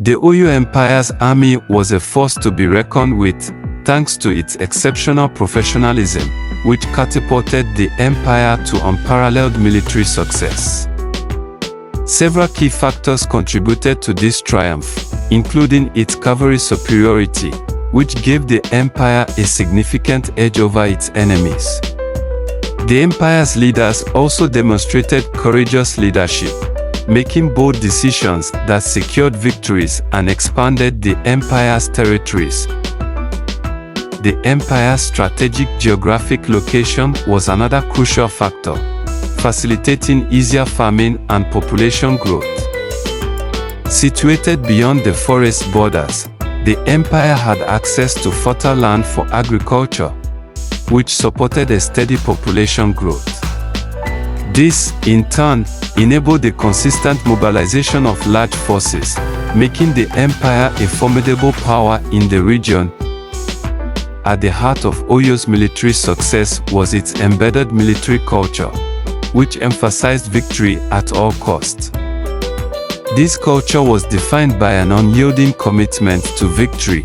The Oyo Empire's army was a force to be reckoned with, thanks to its exceptional professionalism, which catapulted the empire to unparalleled military success. Several key factors contributed to this triumph, including its cavalry superiority, which gave the empire a significant edge over its enemies. The empire's leaders also demonstrated courageous leadership, making bold decisions that secured victories and expanded the empire's territories. The empire's strategic geographic location was another crucial factor, facilitating easier farming and population growth. Situated beyond the forest borders, the empire had access to fertile land for agriculture, which supported a steady population growth. This, in turn, enabled the consistent mobilization of large forces, making the empire a formidable power in the region. At the heart of Oyo's military success was its embedded military culture, which emphasized victory at all costs. This culture was defined by an unyielding commitment to victory,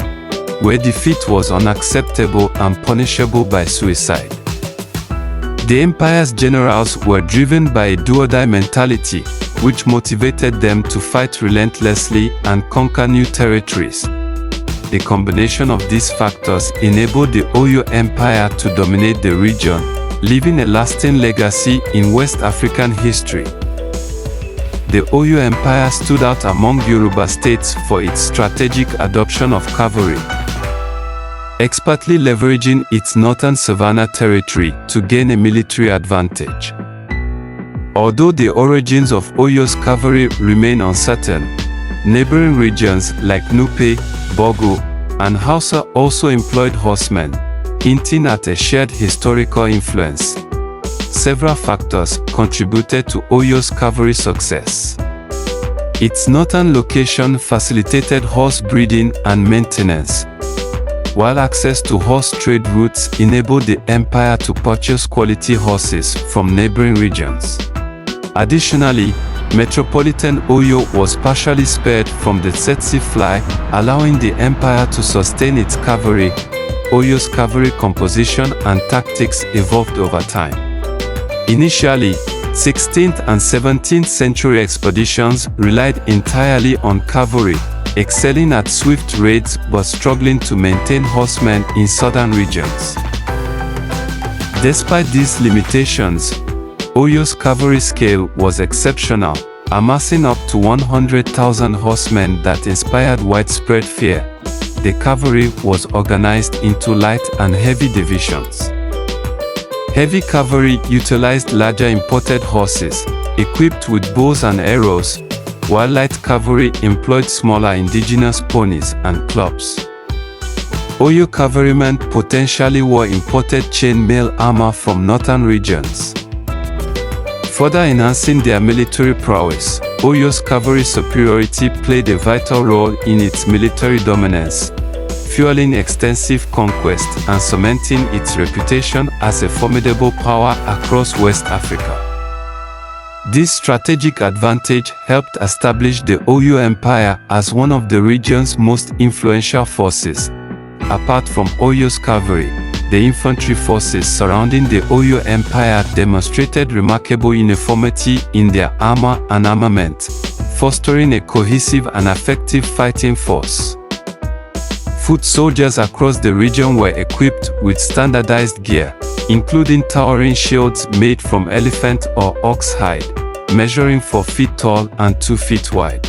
where defeat was unacceptable and punishable by suicide. The empire's generals were driven by a do-or-die mentality, which motivated them to fight relentlessly and conquer new territories. The combination of these factors enabled the Oyo Empire to dominate the region, leaving a lasting legacy in West African history. The Oyo Empire stood out among Yoruba states for its strategic adoption of cavalry, expertly leveraging its northern savanna territory to gain a military advantage. Although the origins of Oyo's cavalry remain uncertain, neighboring regions like Nupe, Bogo, and Hausa also employed horsemen, hinting at a shared historical influence. Several factors contributed to Oyo's cavalry success. Its northern location facilitated horse breeding and maintenance, while access to horse trade routes enabled the empire to purchase quality horses from neighboring regions. Additionally, metropolitan Oyo was partially spared from the tsetse fly, allowing the empire to sustain its cavalry. Oyo's cavalry composition and tactics evolved over time. Initially, 16th and 17th century expeditions relied entirely on cavalry, excelling at swift raids but struggling to maintain horsemen in southern regions. Despite these limitations, Oyo's cavalry scale was exceptional, amassing up to 100,000 horsemen that inspired widespread fear. The cavalry was organized into light and heavy divisions. Heavy cavalry utilized larger imported horses, equipped with bows and arrows, while light cavalry employed smaller indigenous ponies and clubs. Oyo cavalrymen potentially wore imported chainmail armor from northern regions. Further enhancing their military prowess, Oyo's cavalry superiority played a vital role in its military dominance, fueling extensive conquest and cementing its reputation as a formidable power across West Africa. This strategic advantage helped establish the Oyo Empire as one of the region's most influential forces. Apart from Oyo's cavalry, the infantry forces surrounding the Oyo Empire demonstrated remarkable uniformity in their armor and armament, fostering a cohesive and effective fighting force. Foot soldiers across the region were equipped with standardized gear, including towering shields made from elephant or ox hide, measuring 4 feet tall and 2 feet wide.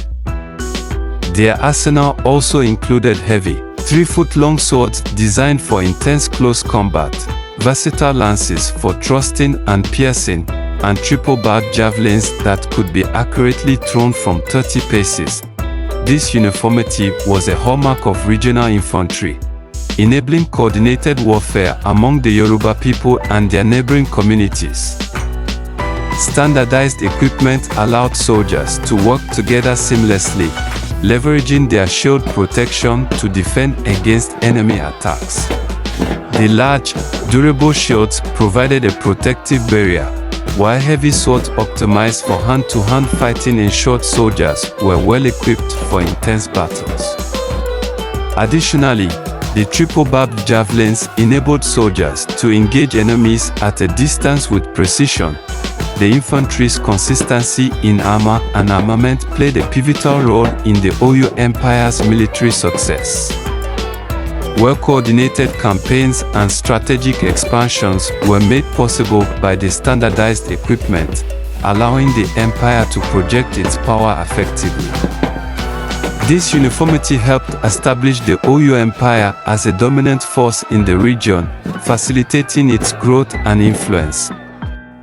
Their arsenal also included heavy, 3-foot-long swords designed for intense close combat, versatile lances for thrusting and piercing, and triple-barreled javelins that could be accurately thrown from 30 paces. This uniformity was a hallmark of regional infantry, enabling coordinated warfare among the Yoruba people and their neighboring communities. Standardized equipment allowed soldiers to work together seamlessly, leveraging their shield protection to defend against enemy attacks. The large, durable shields provided a protective barrier, while heavy swords optimized for hand-to-hand fighting ensured soldiers were well equipped for intense battles. Additionally, the triple-barbed javelins enabled soldiers to engage enemies at a distance with precision. The infantry's consistency in armor and armament played a pivotal role in the Oyo Empire's military success. Well-coordinated campaigns and strategic expansions were made possible by the standardized equipment, allowing the empire to project its power effectively. This uniformity helped establish the Oyo Empire as a dominant force in the region, facilitating its growth and influence.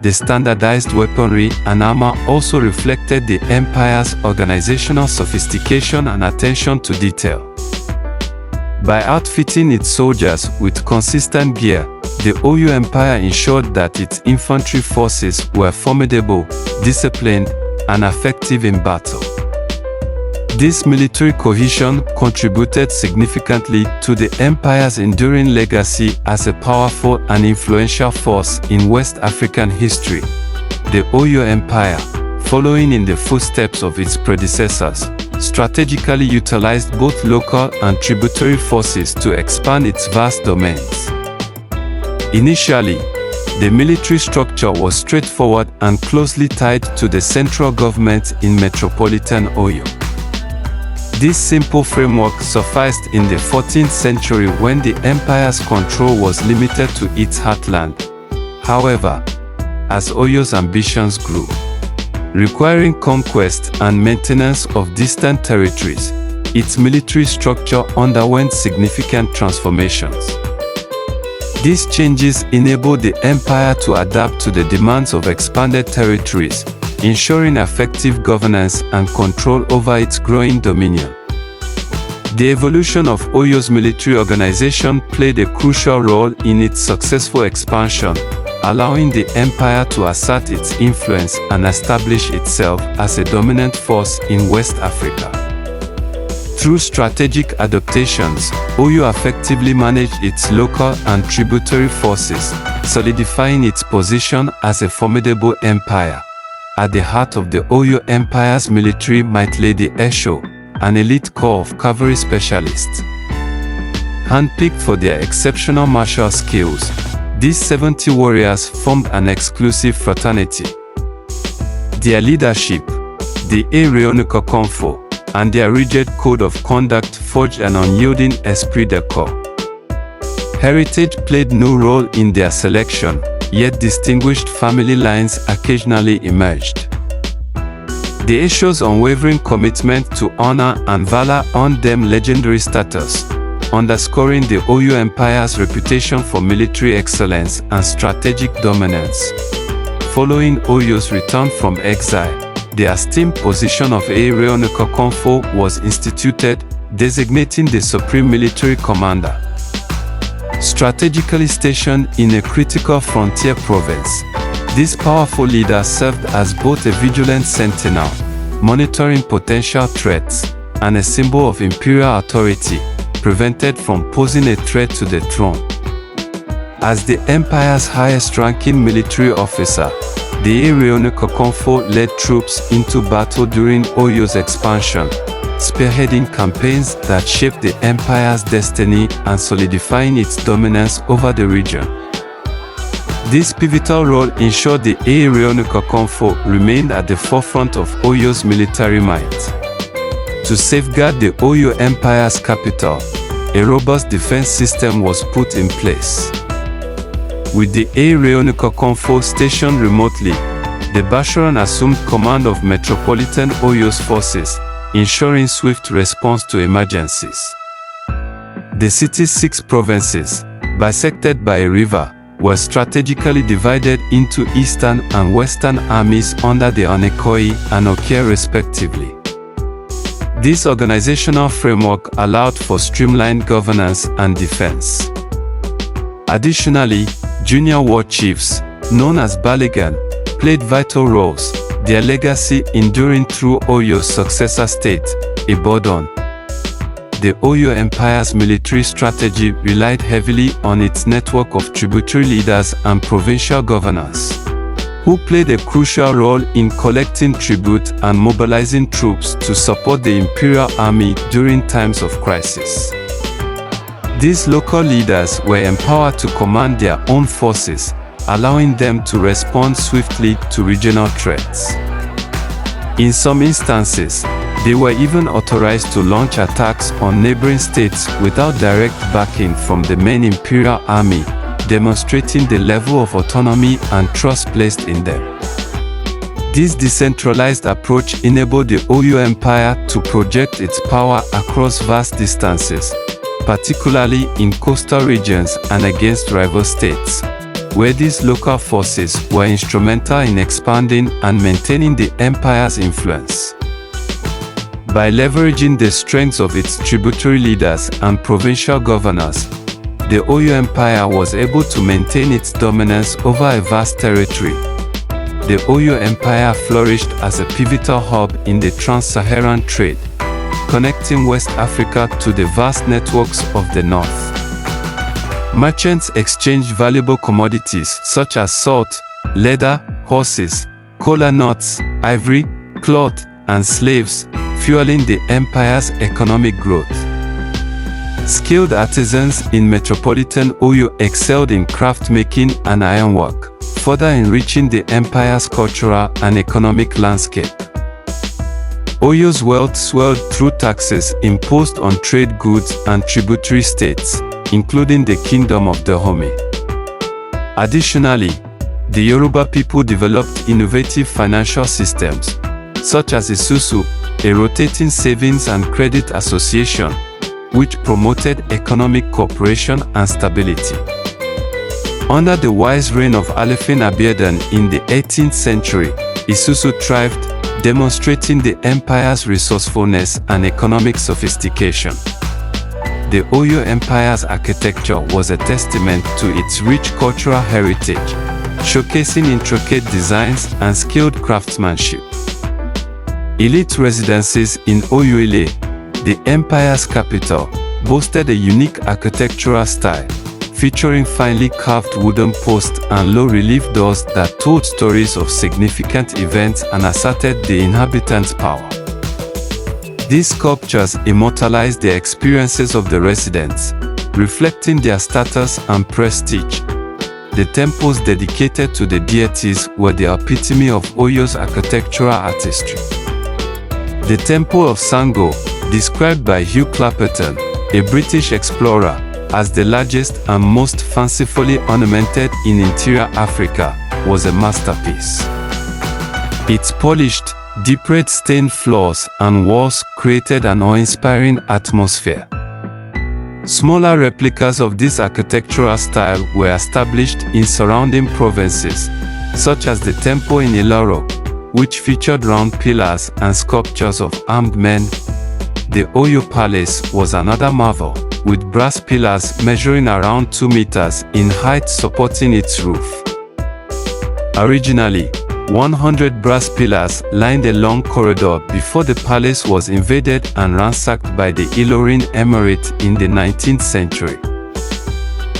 The standardized weaponry and armor also reflected the empire's organizational sophistication and attention to detail. By outfitting its soldiers with consistent gear, the Oyo Empire ensured that its infantry forces were formidable, disciplined, and effective in battle. This military cohesion contributed significantly to the empire's enduring legacy as a powerful and influential force in West African history. The Oyo Empire, following in the footsteps of its predecessors, strategically utilized both local and tributary forces to expand its vast domains. Initially, the military structure was straightforward and closely tied to the central government in metropolitan Oyo. This simple framework sufficed in the 14th century when the empire's control was limited to its heartland. However, as Oyo's ambitions grew, requiring conquest and maintenance of distant territories, its military structure underwent significant transformations. These changes enabled the empire to adapt to the demands of expanded territories, ensuring effective governance and control over its growing dominion. The evolution of Oyo's military organization played a crucial role in its successful expansion, allowing the empire to assert its influence and establish itself as a dominant force in West Africa. Through strategic adaptations, Oyo effectively managed its local and tributary forces, solidifying its position as a formidable empire. At the heart of the Oyo Empire's military might lay the Esho, an elite corps of cavalry specialists. Handpicked for their exceptional martial skills, these 70 warriors formed an exclusive fraternity. Their leadership, the Ereonikokonfo, and their rigid code of conduct forged an unyielding esprit de corps. Heritage played no role in their selection, yet distinguished family lines occasionally emerged. The Esho's unwavering commitment to honor and valor earned them legendary status, underscoring the Oyo Empire's reputation for military excellence and strategic dominance. Following Oyo's return from exile, the esteemed position of Ereonikokonfo was instituted, designating the supreme military commander. Strategically stationed in a critical frontier province, this powerful leader served as both a vigilant sentinel, monitoring potential threats, and a symbol of imperial authority, prevented from posing a threat to the throne. As the empire's highest-ranking military officer, the Ereonikokonfo led troops into battle during Oyo's expansion, spearheading campaigns that shaped the empire's destiny and solidifying its dominance over the region. This pivotal role ensured the Ereonikokonfo remained at the forefront of Oyo's military might. To safeguard the Oyo Empire's capital, a robust defense system was put in place. With the Ereonikokonfo stationed remotely, the Basharan assumed command of metropolitan Oyo's forces, ensuring swift response to emergencies. The city's 6 provinces, bisected by a river, were strategically divided into eastern and western armies under the Onekoi and Okia respectively. This organizational framework allowed for streamlined governance and defense. Additionally, junior war chiefs, known as Baligan, played vital roles, their legacy enduring through Oyo's successor state, Ibadan. The Oyo Empire's military strategy relied heavily on its network of tributary leaders and provincial governors. who played a crucial role in collecting tribute and mobilizing troops to support the imperial army during times of crisis. These local leaders were empowered to command their own forces, allowing them to respond swiftly to regional threats. In some instances, they were even authorized to launch attacks on neighboring states without direct backing from the main imperial army, demonstrating the level of autonomy and trust placed in them. This decentralized approach enabled the Oyo Empire to project its power across vast distances, particularly in coastal regions and against rival states, where these local forces were instrumental in expanding and maintaining the empire's influence. By leveraging the strengths of its tributary leaders and provincial governors, the Oyo Empire was able to maintain its dominance over a vast territory. The Oyo Empire flourished as a pivotal hub in the trans-Saharan trade, connecting West Africa to the vast networks of the north. Merchants exchanged valuable commodities such as salt, leather, horses, kola nuts, ivory, cloth, and slaves, fueling the empire's economic growth. Skilled artisans in metropolitan Oyo excelled in craft making and ironwork, further enriching the empire's cultural and economic landscape. Oyo's wealth swelled through taxes imposed on trade goods and tributary states, including the Kingdom of Dahomey. Additionally, the Yoruba people developed innovative financial systems, such as Isusu, a rotating savings and credit association, which promoted economic cooperation and stability. Under the wise reign of Alefin Abiadan in the 18th century, Isusu thrived, demonstrating the empire's resourcefulness and economic sophistication. The Oyo Empire's architecture was a testament to its rich cultural heritage, showcasing intricate designs and skilled craftsmanship. Elite residences in Oyo-Ile, the empire's capital, boasted a unique architectural style, featuring finely carved wooden posts and low-relief doors that told stories of significant events and asserted the inhabitants' power. These sculptures immortalized the experiences of the residents, reflecting their status and prestige. The temples dedicated to the deities were the epitome of Oyo's architectural artistry. The Temple of Sango, described by Hugh Clapperton, a British explorer, as the largest and most fancifully ornamented in interior Africa, was a masterpiece. Its polished, deep red stained floors and walls created an awe-inspiring atmosphere. Smaller replicas of this architectural style were established in surrounding provinces, such as the temple in Iloro, which featured round pillars and sculptures of armed men. The Oyo Palace was another marvel, with brass pillars measuring around 2 meters in height supporting its roof. Originally, 100 brass pillars lined a long corridor before the palace was invaded and ransacked by the Ilorin Emirate in the 19th century.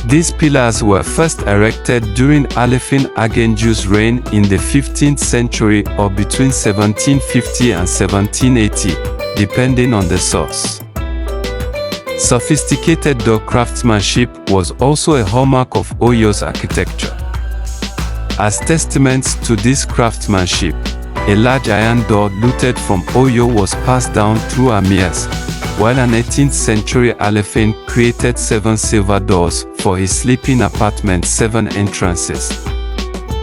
These pillars were first erected during Alefin Agenju's reign in the 15th century or between 1750 and 1780, depending on the source. Sophisticated door craftsmanship was also a hallmark of Oyo's architecture. As testaments to this craftsmanship, a large iron door looted from Oyo was passed down through emirs, while an 18th century Alefin created 7 silver doors for his sleeping apartment's 7 entrances.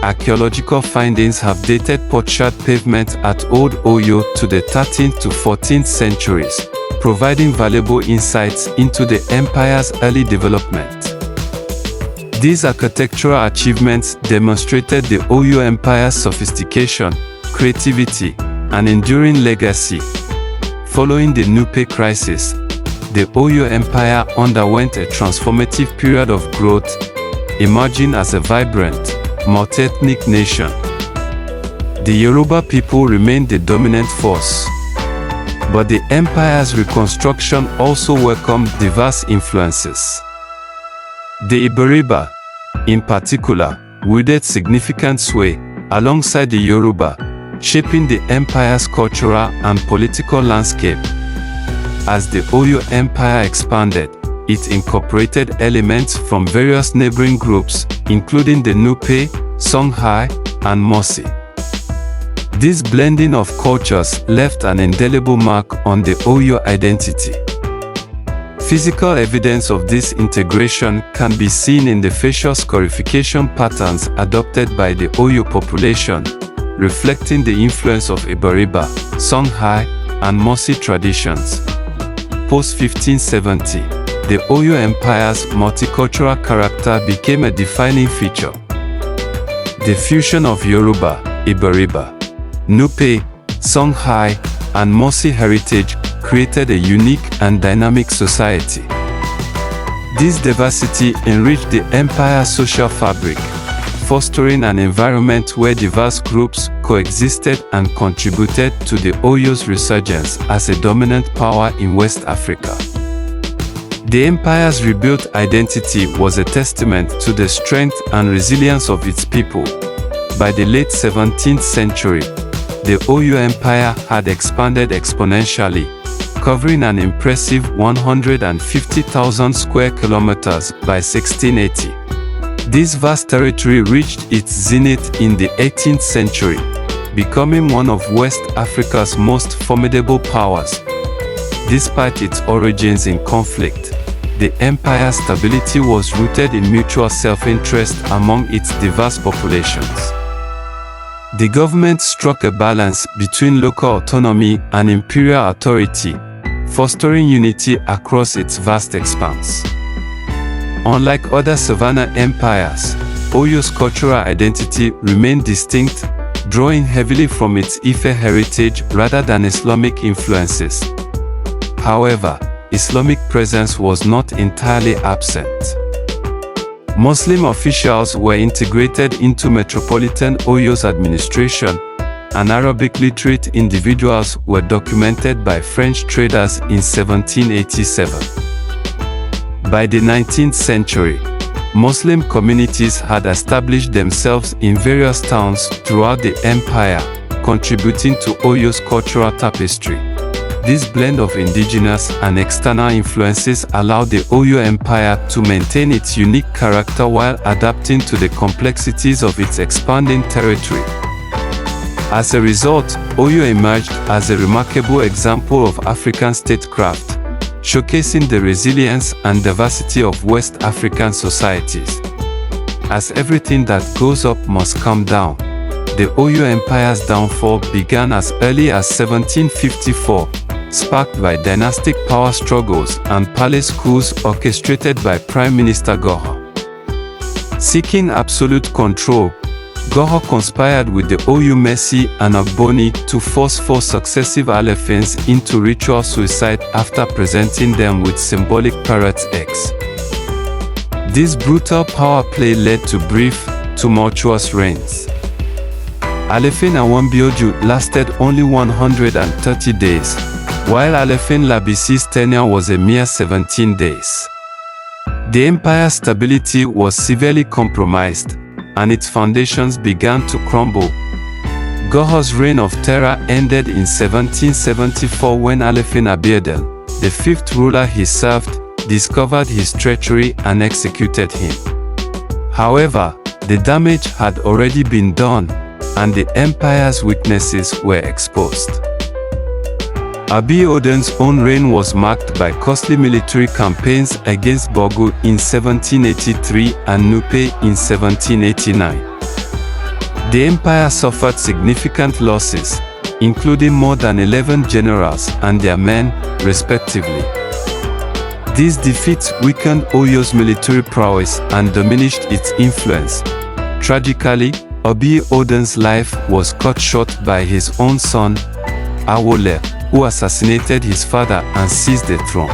Archaeological findings have dated potsherd pavements at Old Oyo to the 13th to 14th centuries, providing valuable insights into the empire's early development. These architectural achievements demonstrated the Oyo Empire's sophistication, creativity, and enduring legacy. Following the Nupe crisis, the Oyo Empire underwent a transformative period of growth, emerging as a vibrant, multi-ethnic nation. The Yoruba people remained the dominant force, but the empire's reconstruction also welcomed diverse influences. The Iberiba, in particular, wielded significant sway, alongside the Yoruba, shaping the empire's cultural and political landscape. As the Oyo Empire expanded, it incorporated elements from various neighboring groups, including the Nupe, Songhai, and Mosi. This blending of cultures left an indelible mark on the Oyo identity. Physical evidence of this integration can be seen in the facial scarification patterns adopted by the Oyo population, reflecting the influence of Iberiba, Songhai, and Mosi traditions. Post-1570, the Oyo Empire's multicultural character became a defining feature. The fusion of Yoruba, Iberiba, Nupe, Songhai, and Mosi heritage created a unique and dynamic society. This diversity enriched the empire's social fabric, fostering an environment where diverse groups coexisted and contributed to the Oyo's resurgence as a dominant power in West Africa. The empire's rebuilt identity was a testament to the strength and resilience of its people. By the late 17th century, the Oyo Empire had expanded exponentially, covering an impressive 150,000 square kilometers by 1680. This vast territory reached its zenith in the 18th century, becoming one of West Africa's most formidable powers. Despite its origins in conflict, the empire's stability was rooted in mutual self-interest among its diverse populations. The government struck a balance between local autonomy and imperial authority, fostering unity across its vast expanse. Unlike other savanna empires, Oyo's cultural identity remained distinct, drawing heavily from its Ife heritage rather than Islamic influences. However, Islamic presence was not entirely absent. Muslim officials were integrated into Metropolitan Oyo's administration, and Arabic literate individuals were documented by French traders in 1787. By the 19th century, Muslim communities had established themselves in various towns throughout the empire, contributing to Oyo's cultural tapestry. This blend of indigenous and external influences allowed the Oyo Empire to maintain its unique character while adapting to the complexities of its expanding territory. As a result, Oyo emerged as a remarkable example of African statecraft, showcasing the resilience and diversity of West African societies. As everything that goes up must come down, the Oyo Empire's downfall began as early as 1754, sparked by dynastic power struggles and palace coups orchestrated by Prime Minister Goho. Seeking absolute control, Goho conspired with the Oyo Messi and Ogboni to force 4 successive Alefins into ritual suicide after presenting them with symbolic parrot's eggs. This brutal power play led to brief, tumultuous reigns. Alefin Awambioju lasted only 130 days, while Alefin Labisi's tenure was a mere 17 days. The empire's stability was severely compromised, and its foundations began to crumble. Goho's reign of terror ended in 1774 when Alefin Abiedel, the 5th ruler he served, discovered his treachery and executed him. However, the damage had already been done, and the empire's weaknesses were exposed. Abiodun's own reign was marked by costly military campaigns against Bogu in 1783 and Nupe in 1789. The empire suffered significant losses, including more than 11 generals and their men, respectively. These defeats weakened Oyo's military prowess and diminished its influence. Tragically, Abiodun's life was cut short by his own son, Awole, who assassinated his father and seized the throne.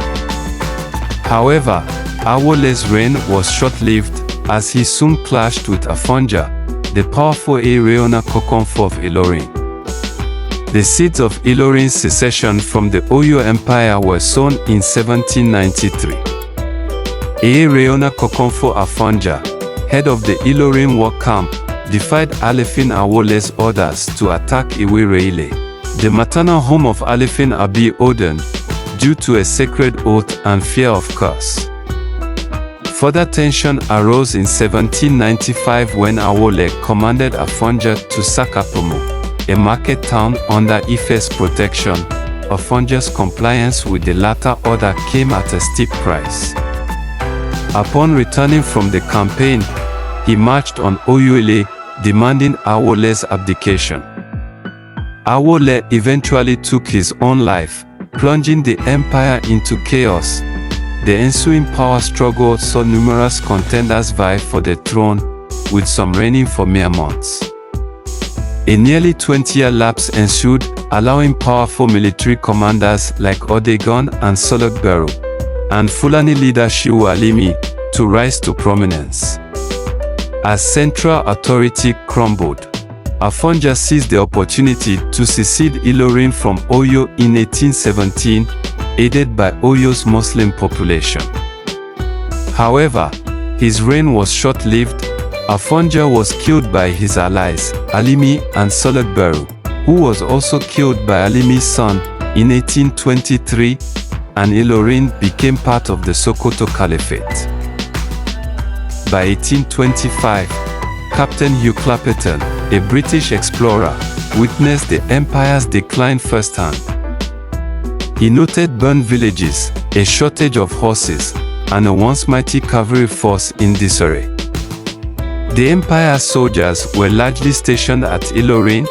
However, Awole's reign was short-lived, as he soon clashed with Afonja, the powerful Ereona Kokonfo of Ilorin. The seeds of Ilorin's secession from the Oyo Empire were sown in 1793. Ereona Kokonfo Afonja, head of the Ilorin war camp, defied Alefin Awole's orders to attack Iwe-Ile, the maternal home of Alefin Abi Oden, due to a sacred oath and fear of curse. Further tension arose in 1795 when Awole commanded Afonja to sack Apomo, a market town under Ife's protection. Afonja's compliance with the latter order came at a steep price. Upon returning from the campaign, he marched on Oyo-Ile, demanding Awole's abdication. Awole eventually took his own life, plunging the empire into chaos. The ensuing power struggle saw numerous contenders vie for the throne, with some reigning for mere months. A nearly 20-year lapse ensued, allowing powerful military commanders like Odegon and Solokberu, and Fulani leader Shehu Alimi, to rise to prominence. As central authority crumbled, Afonja seized the opportunity to secede Ilorin from Oyo in 1817, aided by Oyo's Muslim population. However, his reign was short-lived. Afonja was killed by his allies, Alimi and Solokberu, who was also killed by Alimi's son in 1823, and Ilorin became part of the Sokoto Caliphate. By 1825, Captain Hugh Clapperton, a British explorer, witnessed the empire's decline firsthand. He noted burned villages, a shortage of horses, and a once mighty cavalry force in disarray. The empire's soldiers were largely stationed at Ilorin,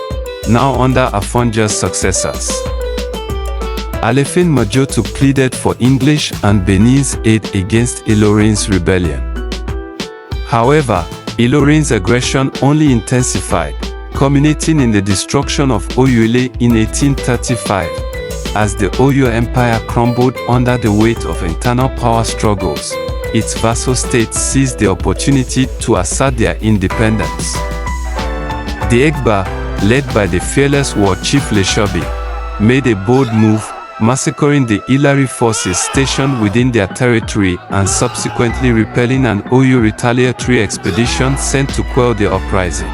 now under Afonja's successors. Alefin Majotu pleaded for English and Benin's aid against Ilorin's rebellion. However, Ilorin's aggression only intensified, culminating in the destruction of Oyo-Ile in 1835. As the Oyo Empire crumbled under the weight of internal power struggles, its vassal states seized the opportunity to assert their independence. The Egba, led by the fearless war chief Leshobi, made a bold move, massacring the Ilari forces stationed within their territory and subsequently repelling an Oyo retaliatory expedition sent to quell the uprising.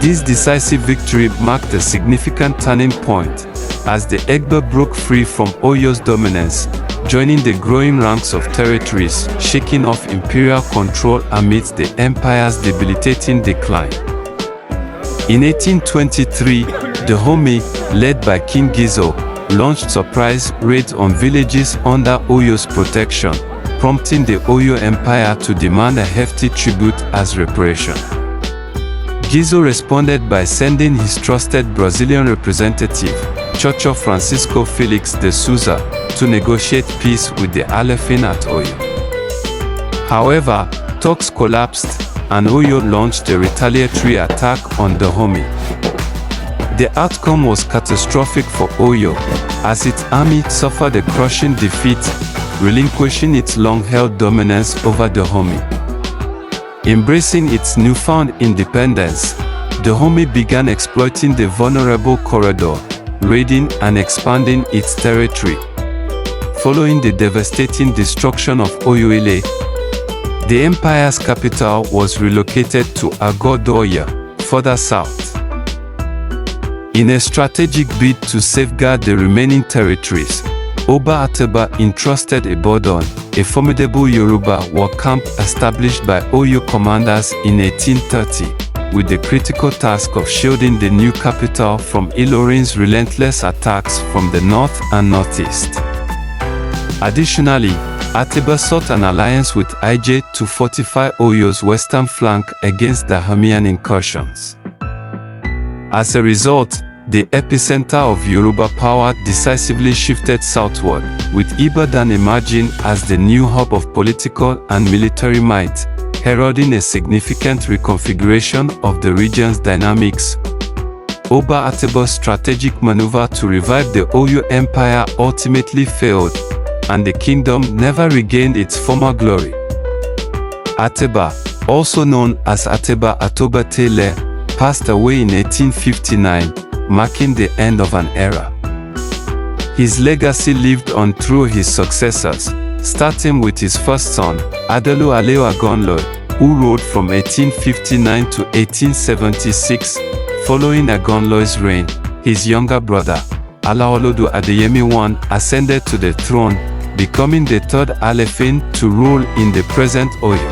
This decisive victory marked a significant turning point, as the Egba broke free from Oyo's dominance, joining the growing ranks of territories, shaking off imperial control amidst the empire's debilitating decline. In 1823, the Homi, led by King Gizo, launched surprise raids on villages under Oyo's protection, prompting the Oyo Empire to demand a hefty tribute as reparation. Gizo responded by sending his trusted Brazilian representative, Chocho Francisco Felix de Souza, to negotiate peace with the Alefin at Oyo. However, talks collapsed, and Oyo launched a retaliatory attack on the Homi. The outcome was catastrophic for Oyo, as its army suffered a crushing defeat, relinquishing its long-held dominance over the Homi. Embracing its newfound independence, the Homi began exploiting the vulnerable corridor, raiding and expanding its territory. Following the devastating destruction of Oyo-Ile, the empire's capital was relocated to Agodoya, further south. In a strategic bid to safeguard the remaining territories, Oba Ateba entrusted Ibadan, a formidable Yoruba war camp established by Oyo commanders in 1830, with the critical task of shielding the new capital from Ilorin's relentless attacks from the north and northeast. Additionally, Ateba sought an alliance with IJ to fortify Oyo's western flank against the Hamian incursions. As a result, the epicenter of Yoruba power decisively shifted southward, with Ibadan emerging as the new hub of political and military might, heralding a significant reconfiguration of the region's dynamics. Oba Ateba's strategic maneuver to revive the Oyo Empire ultimately failed, and the kingdom never regained its former glory. Ateba, also known as Ateba Atoba Tele, passed away in 1859, marking the end of an era. His legacy lived on through his successors, starting with his first son, Adalu Aleo Agonlo, who ruled from 1859 to 1876. Following Agunloy's reign, his younger brother, Alaolodu Adeyemi I, ascended to the throne, becoming the third Alefin to rule in the present Oyo.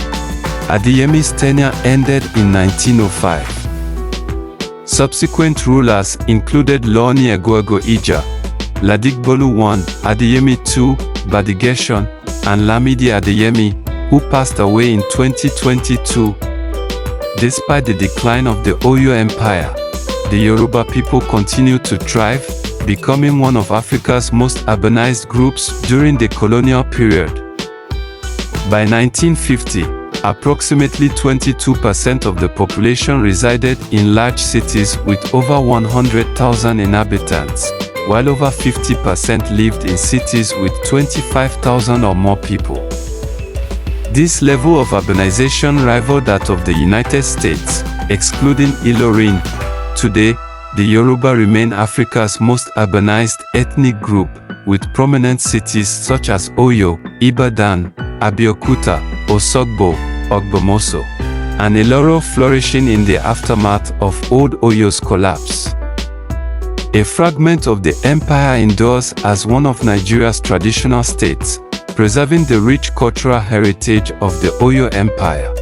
Adeyemi's tenure ended in 1905. Subsequent rulers included Loni Eguego Ija, Ladigbolu I, Adeyemi II, Badigeshon, and Lamidi Adeyemi, who passed away in 2022. Despite the decline of the Oyo Empire, the Yoruba people continued to thrive, becoming one of Africa's most urbanized groups during the colonial period. By 1950, approximately 22% of the population resided in large cities with over 100,000 inhabitants, while over 50% lived in cities with 25,000 or more people. This level of urbanization rivaled that of the United States, excluding Ilorin. Today, the Yoruba remain Africa's most urbanized ethnic group, with prominent cities such as Oyo, Ibadan, Abeokuta, Osogbo, Ogbomoso, and Iloro flourishing in the aftermath of old Oyo's collapse. A fragment of the empire endures as one of Nigeria's traditional states, preserving the rich cultural heritage of the Oyo Empire.